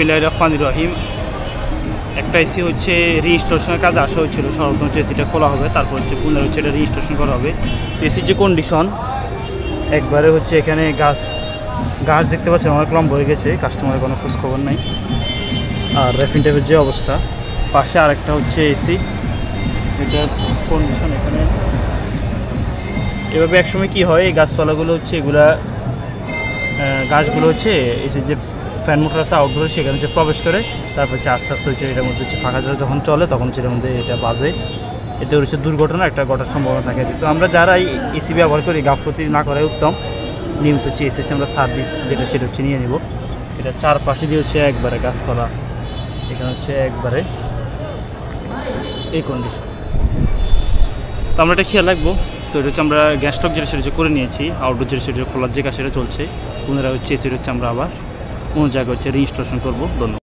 বিসমিল্লাহির রহমানির রহিম। একটা এসি হচ্ছে রিইনস্টলেশনের কাজে আসা হচ্ছিলো, সর্বপ্রথম হচ্ছে এসিটা খোলা হবে, তারপর হচ্ছে পুনরায় হচ্ছে এটা রিইনস্টলেশন করা হবে। তো এসির যে কন্ডিশন একবারে হচ্ছে এখানে গাছ দেখতে পাচ্ছেন অনেক লম্বা হয়ে গেছে, কাস্টমারের কোনো খোঁজখবর নাই। আর র্যাপিং টাইপের যে অবস্থা, পাশে আরেকটা হচ্ছে এসি, এটার কন্ডিশন এখানে এভাবে। একসময় কী হয়, এই গাছপালাগুলো হচ্ছে গাছগুলো হচ্ছে এসি যে ফ্যান মোটর আছে আউটডোরে, সেখানে হচ্ছে প্রবেশ করে, তারপর হচ্ছে আস্তে আস্তে হচ্ছে এটার মধ্যে হচ্ছে ফাঁকা জায়গা যখন চলে তখন হচ্ছে এটার মধ্যে এটা বাজে, এতে হচ্ছে দুর্ঘটনা একটা ঘটার সম্ভাবনা থাকে। তো আমরা যারা এসি ব্যবহার করি গাফলতি না করাই উত্তম। নিয়মিত হচ্ছে এসি হচ্ছে আমরা সার্ভিস যেটা সেটা হচ্ছে নিয়ে নিব। এটা চারপাশে দিয়ে হচ্ছে একবারে গাছপালা, এখানে হচ্ছে একবারে এই কন্ডিশন। তো আমরা এটা খেয়াল রাখবো। তো এটা হচ্ছে আমরা গ্যাস স্টক যেটা সেটা করে নিয়েছি, আউটডোর যেটা সেটা খোলার যে কাজ সেটা চলছে, পুনরায় হচ্ছে এসিটা হচ্ছে আমরা আবার অন্য জায়গায় হচ্ছে রিইনস্টলেশন করবো। ধন্যবাদ।